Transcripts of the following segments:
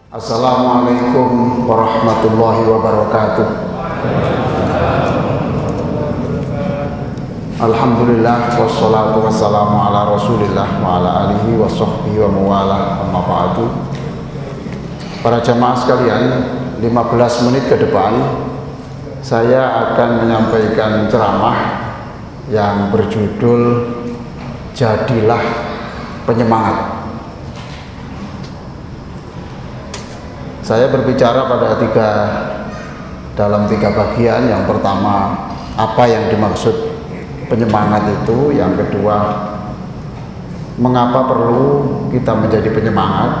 Assalamualaikum warahmatullahi wabarakatuh. Alhamdulillah wassalatu wassalamu ala rasulillah wa ala alihi wa sahbihi wa mawala amma ba'du. Para jamaah sekalian, 15 menit ke depan saya akan menyampaikan ceramah yang berjudul Jadilah Penyemangat. Saya berbicara dalam tiga bagian. Yang pertama, apa yang dimaksud penyemangat itu. Yang kedua, mengapa perlu kita menjadi penyemangat.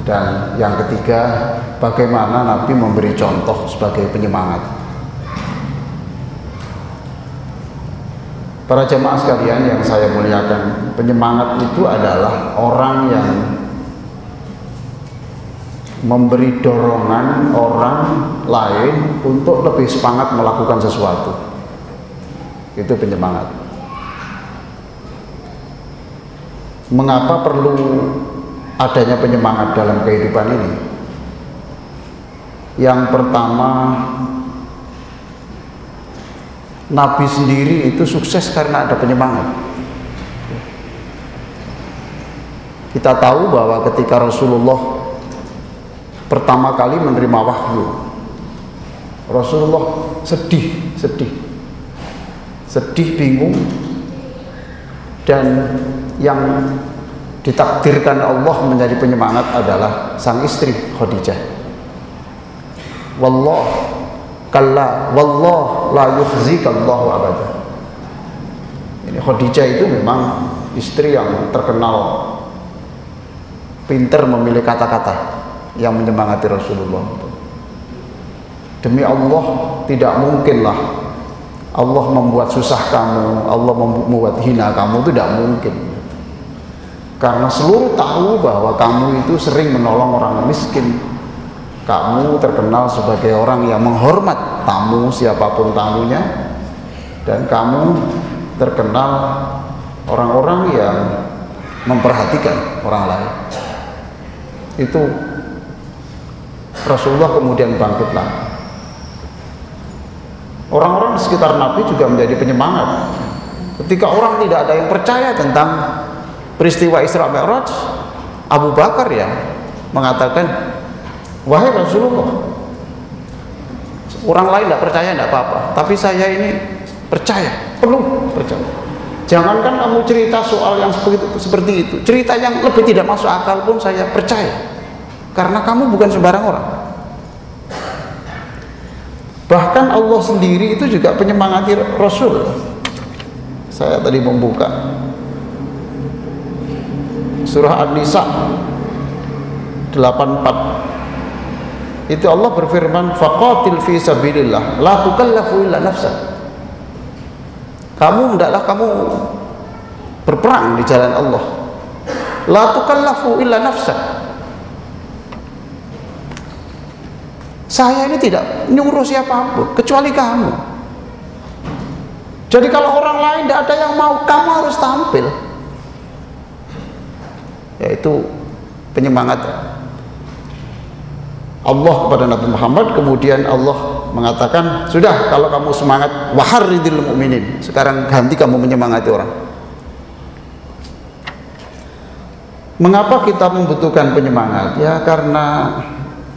Dan yang ketiga, bagaimana Nabi memberi contoh sebagai penyemangat. Para jemaah sekalian yang saya muliakan, penyemangat itu adalah orang yang memberi dorongan orang lain untuk lebih semangat melakukan sesuatu. Itu penyemangat. Mengapa perlu adanya penyemangat dalam kehidupan ini? Yang pertama, Nabi sendiri itu sukses karena ada penyemangat. Kita tahu bahwa ketika Rasulullah pertama kali menerima wahyu, Rasulullah sedih, bingung, dan yang ditakdirkan Allah menjadi penyemangat adalah sang istri Khadijah. Wallah la yukhzikallahu abada. Ini Khadijah itu memang istri yang terkenal pintar memilih kata-kata yang menyemangati Rasulullah. Demi Allah, tidak mungkinlah Allah membuat susah kamu, Allah membuat hina kamu, itu tidak mungkin. Karena seluruh tahu bahwa kamu itu sering menolong orang miskin. Kamu terkenal sebagai orang yang menghormat tamu, siapapun tamunya, dan kamu terkenal orang-orang yang memperhatikan orang lain. Itu Rasulullah kemudian bangkitlah. Orang-orang di sekitar Nabi juga menjadi penyemangat. Ketika orang tidak ada yang percaya tentang peristiwa Isra Mi'raj, Abu Bakar yang mengatakan, wahai Rasulullah, orang lain tidak percaya tidak apa-apa, tapi saya ini percaya, penuh percaya. Jangankan kamu cerita soal yang seperti itu, cerita yang lebih tidak masuk akal pun saya percaya, karena kamu bukan sembarang orang. Bahkan Allah sendiri itu juga penyemangati Rasul. Saya tadi membuka surah An-Nisa 84. Itu Allah berfirman, faqatil fi sabilillah la tukallafu illa nafsak. Hendaklah kamu berperang di jalan Allah. La tukallafu illa nafsak. Saya ini tidak nyuruh siapapun kecuali kamu. Jadi kalau orang lain tidak ada yang mau, kamu harus tampil. Yaitu penyemangat Allah kepada Nabi Muhammad. Kemudian Allah mengatakan, sudah, kalau kamu semangat, waharridil mu'minin, sekarang ganti kamu menyemangati orang. Mengapa kita membutuhkan penyemangat? Ya karena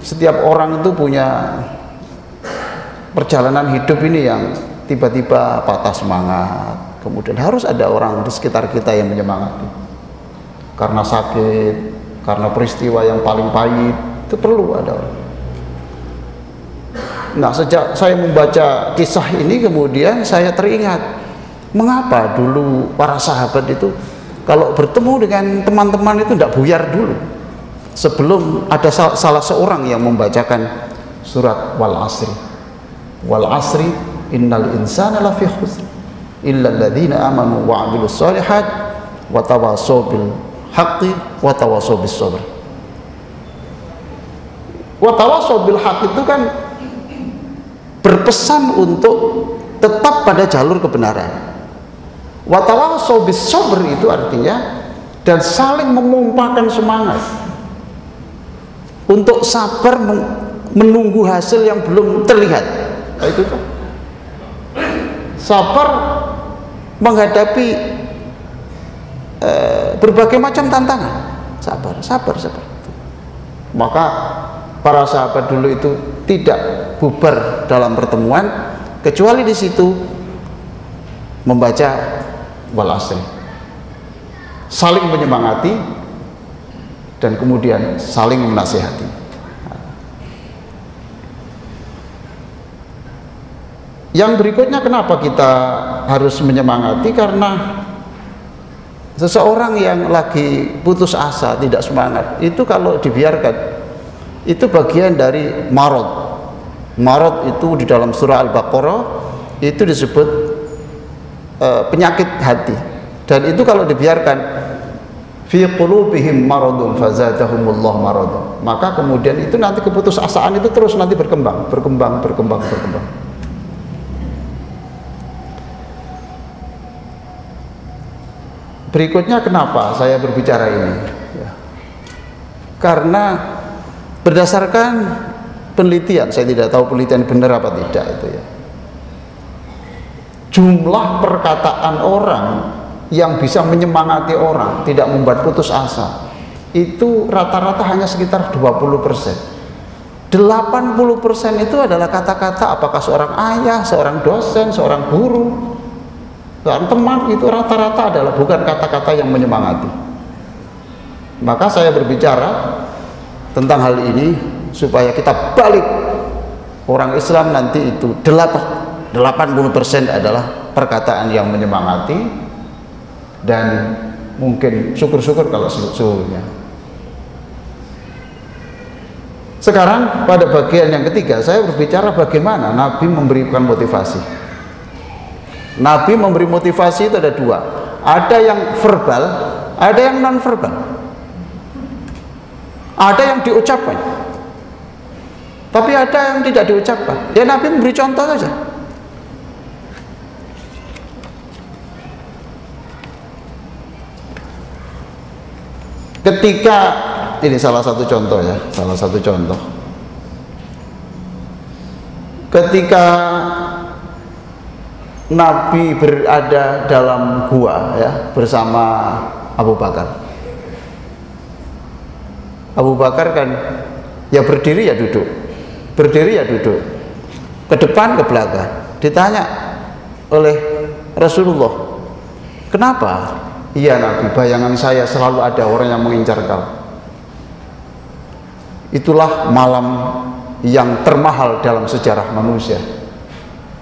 setiap orang itu punya perjalanan hidup ini yang tiba-tiba patah semangat. Kemudian harus ada orang di sekitar kita yang menyemangati. Karena sakit, karena peristiwa yang paling pahit, itu perlu ada orang. Nah, sejak saya membaca kisah ini, kemudian saya teringat, mengapa dulu para sahabat itu kalau bertemu dengan teman-teman itu tidak buyar dulu sebelum ada salah seorang yang membacakan surat wal asri innal insana lafi khusr illa alladzina amanu wa 'amilus shalihat wa tawassaw bil haqqi wa tawassaw bis sabr. Wa tawassaw bil haqq itu kan berpesan untuk tetap pada jalur kebenaran. Wa tawassaw bis sabr itu artinya dan saling memumpahkan semangat. untuk sabar menunggu hasil yang belum terlihat. Nah, itu tuh. Sabar menghadapi berbagai macam tantangan. Sabar. Maka para sahabat dulu itu tidak bubar dalam pertemuan kecuali di situ membaca wal asri, saling menyemangati dan kemudian saling menasihati. Yang berikutnya, kenapa kita harus menyemangati? Karena seseorang yang lagi putus asa, tidak semangat, itu kalau dibiarkan, itu bagian dari marad. Marad itu di dalam surah Al-Baqarah itu disebut penyakit hati, dan itu kalau dibiarkan, fi qulubihim maradun fazadahumullah marad, maka kemudian itu nanti keputusasaan itu terus nanti berkembang. Berikutnya, kenapa saya berbicara ini? Ya. Karena berdasarkan penelitian, saya tidak tahu penelitian benar apa tidak itu ya, jumlah perkataan orang yang bisa menyemangati orang, tidak membuat putus asa, itu rata-rata hanya sekitar 20%. 80% itu adalah kata-kata, apakah seorang ayah, seorang dosen, seorang guru, seorang teman, itu rata-rata adalah bukan kata-kata yang menyemangati. Maka saya berbicara tentang hal ini supaya kita balik. Orang Islam nanti itu 80% adalah perkataan yang menyemangati, dan mungkin syukur-syukur kalau seluruhnya. Sekarang pada bagian yang ketiga, saya berbicara bagaimana Nabi memberikan motivasi. Nabi memberi motivasi itu ada dua, ada yang verbal, ada yang non verbal, ada yang diucapkan, tapi ada yang tidak diucapkan. Ya, Nabi memberi contoh saja. Ketika ini salah satu contoh ya, salah satu contoh. Ketika Nabi berada dalam gua ya bersama Abu Bakar. Abu Bakar kan ya berdiri ya duduk, berdiri ya duduk, ke depan ke belakang. Ditanya oleh Rasulullah, kenapa? Iya Nabi, bayangan saya selalu ada orang yang mengincar kau. Itulah malam yang termahal dalam sejarah manusia,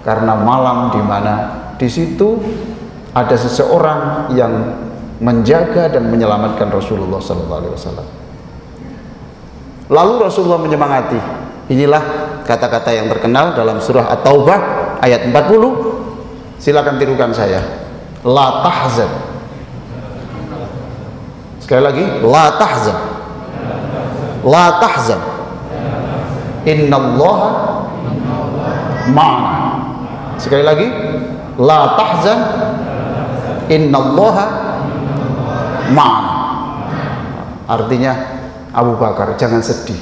karena malam di mana di situ ada seseorang yang menjaga dan menyelamatkan Rasulullah SAW. Lalu Rasulullah menyemangati. Inilah kata-kata yang terkenal dalam surah At-Taubah ayat 40. Silakan tirukan saya. La tahzan. Sekali lagi, la tahzan. La tahzan. Innallaha ma'ana. Sekali lagi, la tahzan, innallaha ma'ana. Artinya, Abu Bakar, jangan sedih,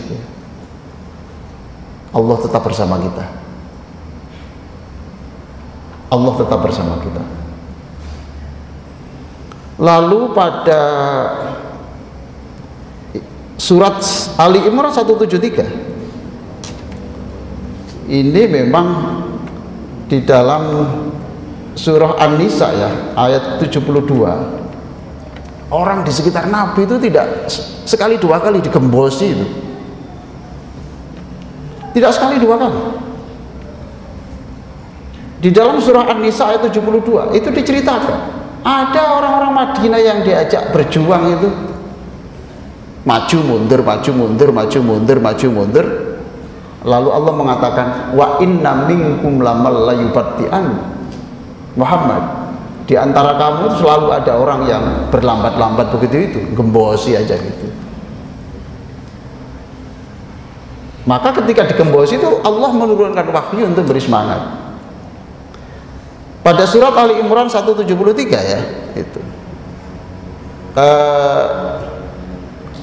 Allah tetap bersama kita. Allah tetap bersama kita. Lalu pada surat Ali Imran 173, ini memang di dalam surah An-Nisa ya, ayat 72, orang di sekitar Nabi itu tidak sekali dua kali digembosi itu. Tidak sekali dua kali. Di dalam surah An-Nisa ayat 72 itu diceritakan ada orang-orang Madinah yang diajak berjuang itu maju mundur, maju mundur, maju mundur, maju mundur. Lalu Allah mengatakan wa inna minkum lamal layubatti'an Muhammad, di antara kamu selalu ada orang yang berlambat-lambat begitu, itu gembosi aja gitu. Maka ketika digembosi itu Allah menurunkan wahyu untuk beri semangat. Pada surat Ali Imran 173 ya, itu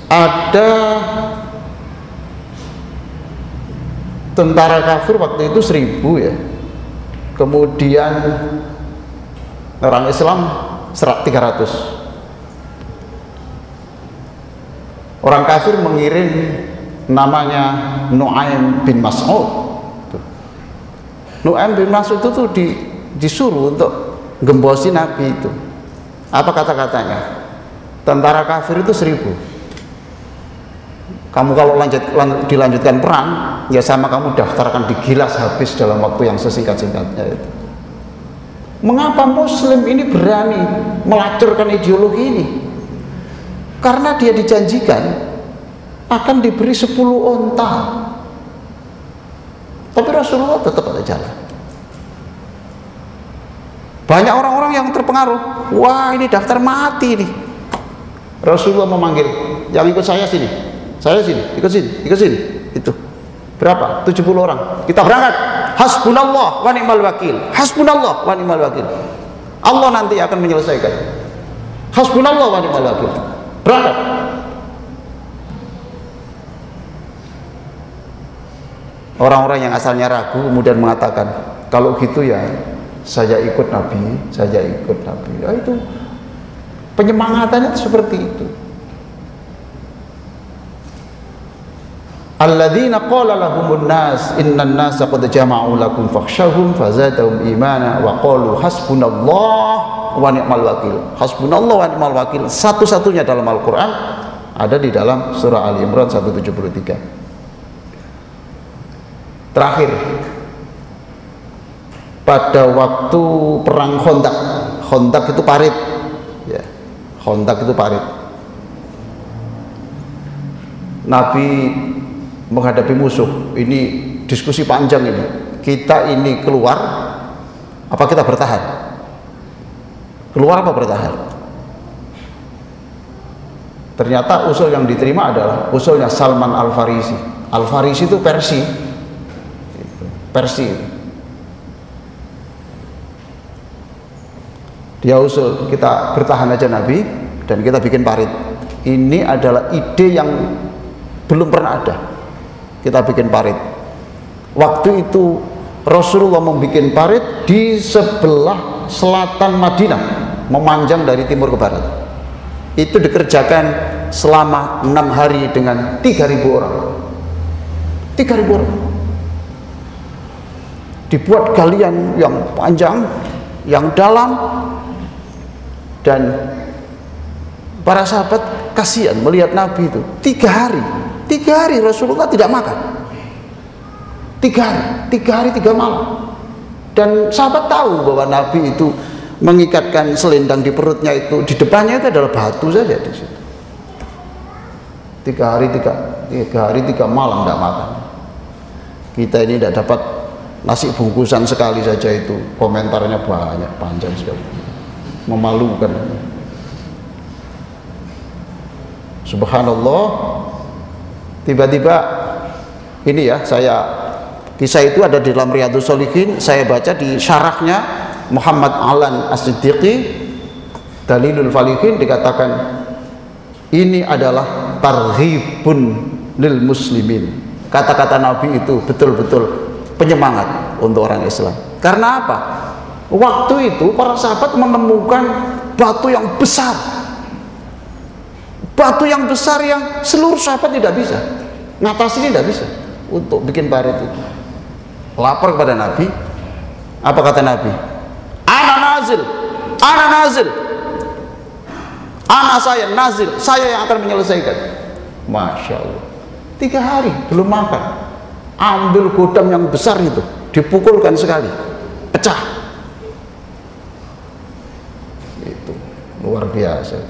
ada tentara kafir waktu itu 1000 ya, kemudian orang Islam 300. Orang kafir mengirim namanya Nu'aim bin Mas'ud. Nu'aim bin Mas'ud itu tuh disuruh untuk gembosi Nabi itu. Apa kata-katanya? Tentara kafir itu 1000. Kamu kalau dilanjutkan perang, ya sama kamu daftarkan digilas habis dalam waktu yang sesingkat-singkatnya itu. Mengapa Muslim ini berani melacurkan ideologi ini? Karena dia dijanjikan akan diberi 10 onta. Tapi Rasulullah tetap ada jalan. Banyak orang-orang yang terpengaruh. Wah, ini daftar mati nih. Rasulullah memanggil, yang ikut saya sini, ikut sini. Itu berapa? 70 orang. Kita berangkat. Hasbunallah wa ni'mal wakil. Hasbunallah wa ni'mal wakil. Allah nanti akan menyelesaikan. Hasbunallah wa ni'mal wakil. Berangkat. Orang-orang yang asalnya ragu kemudian mengatakan, kalau gitu ya saya ikut Nabi. Ya, itu penyemangatannya seperti itu. Alladzina qala lahumun nas innan nasa qad jama'u lakum fakhshawhum fazadahum imana wa qalu hasbunallah wa ni'mal wakil. Hasbunallah wa ni'mal wakil satu-satunya dalam Al-Qur'an ada di dalam surah Ali Imran 173. Terakhir, pada waktu perang Khandaq itu parit ya, Khandaq itu parit. Nabi menghadapi musuh, ini diskusi panjang ini. Kita ini keluar apa kita bertahan? Keluar apa bertahan? Ternyata usul yang diterima adalah usulnya Salman Al-Farisi. Al-Farisi itu Persi. Dia usul kita bertahan aja Nabi dan kita bikin parit. Ini adalah ide yang belum pernah ada. Kita bikin parit. Waktu itu Rasulullah membuat parit di sebelah selatan Madinah, memanjang dari timur ke barat. Itu dikerjakan selama 6 hari dengan 3.000 orang. 3.000 orang. Dibuat galian yang panjang, yang dalam, dan para sahabat kasihan melihat Nabi itu 3 hari Rasulullah tidak makan. 3 hari 3 malam. Dan sahabat tahu bahwa Nabi itu mengikatkan selendang di perutnya itu, di depannya itu adalah batu saja di situ. 3 hari 3 malam tidak makan. Kita ini tidak dapat nasi bungkusan sekali saja itu komentarnya banyak, panjang sekali, memalukan. Subhanallah, tiba-tiba ini ya, kisah itu ada di dalam Riyadhus Shalihin. Saya baca di syarahnya Muhammad Alan As-Siddiqi, Dalilul Falihin, dikatakan ini adalah targhibun lil muslimin. Kata-kata Nabi itu betul-betul penyemangat untuk orang Islam. Karena apa? Waktu itu para sahabat menemukan batu yang besar. Batu yang besar yang seluruh sahabat tidak bisa ngatasi, tidak bisa untuk bikin parit itu. Lapor kepada Nabi. Apa kata Nabi? Ana nazil. Ana saya yang akan menyelesaikan. Masya Allah. 3 hari belum makan. Ambil godam yang besar itu, dipukulkan sekali, pecah. Itu luar biasa.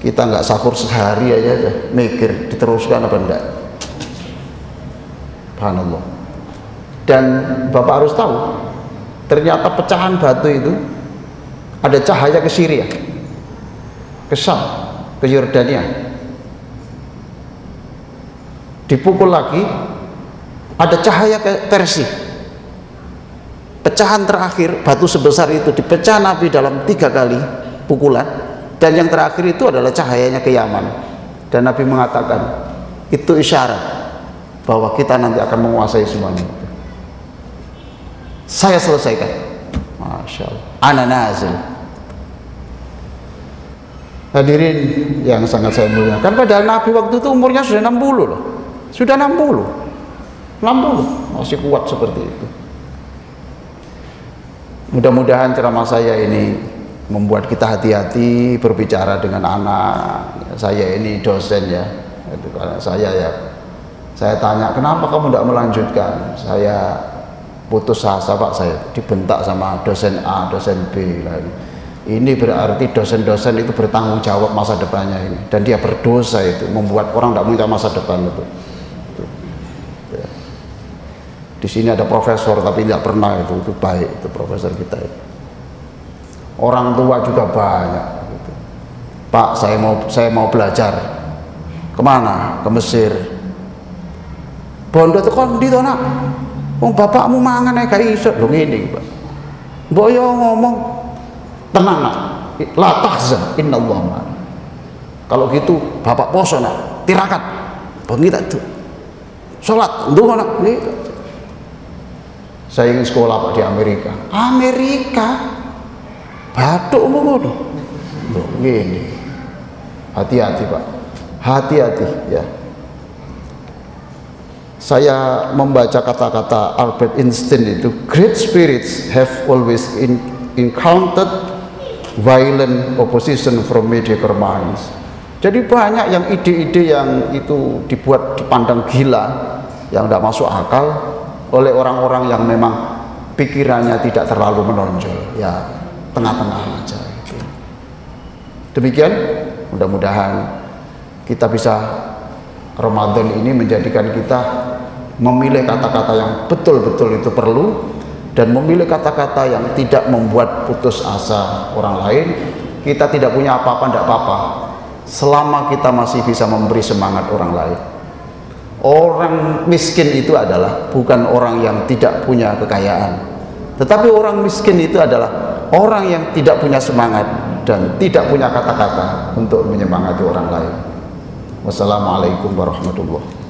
Kita nggak sahur sehari aja mikir diteruskan apa enggak. Subhanallah. Dan Bapak harus tahu, ternyata pecahan batu itu ada cahaya ke Syria, ke Syam, ke Yordania. Dipukul lagi, ada cahaya ke Persia. Pecahan terakhir, batu sebesar itu dipecah Nabi dalam 3 kali pukulan, dan yang terakhir itu adalah cahayanya ke Yaman. Dan Nabi mengatakan itu isyarat bahwa kita nanti akan menguasai semuanya. Saya selesaikan. Masya Allah. Ana nazil. Hadirin yang sangat saya muliakan, padahal Nabi waktu itu umurnya sudah 60 loh. Sudah 60 masih kuat seperti itu. Mudah-mudahan ceramah saya ini membuat kita hati-hati berbicara dengan anak. Saya ini dosen ya, itu karena saya tanya, kenapa kamu tidak melanjutkan? Saya putus asa Pak, saya dibentak sama dosen A, dosen B lagi. Ini berarti dosen-dosen itu bertanggung jawab masa depannya ini, dan dia berdosa itu membuat orang tidak punya masa depan itu. Ya. Di sini ada profesor tapi tidak pernah itu baik itu profesor kita itu. Orang tua juga banyak. Gitu. Pak, saya mau belajar. Kemana? Ke Mesir. Bondo tekan di to nak. Wong bapakmu mangan ae gak iso lho ngene, Pak. Mbok yo ngomong tenang nak, la tahzan innallaha ma'ana. Kalau gitu bapak poso nak, tirakat bengi tak tuh sholat ndonga nak gitu. Saya ingin sekolah Pak di Amerika batukmu ngono lho ngene. Hati-hati Pak, hati-hati ya. Saya membaca kata-kata Albert Einstein itu, great spirits have always encountered violent opposition from mediocre minds. Jadi banyak yang ide-ide yang itu dipandang gila, yang tidak masuk akal oleh orang-orang yang memang pikirannya tidak terlalu menonjol, ya tengah-tengah aja gitu. Demikian, mudah-mudahan kita bisa Ramadan ini menjadikan kita memilih kata-kata yang betul-betul itu perlu, dan memilih kata-kata yang tidak membuat putus asa orang lain. Kita tidak punya apa-apa, tidak apa-apa selama kita masih bisa memberi semangat orang lain. Orang miskin itu adalah bukan orang yang tidak punya kekayaan, tetapi orang miskin itu adalah orang yang tidak punya semangat dan tidak punya kata-kata untuk menyemangati orang lain. Wassalamualaikum warahmatullahi wabarakatuh.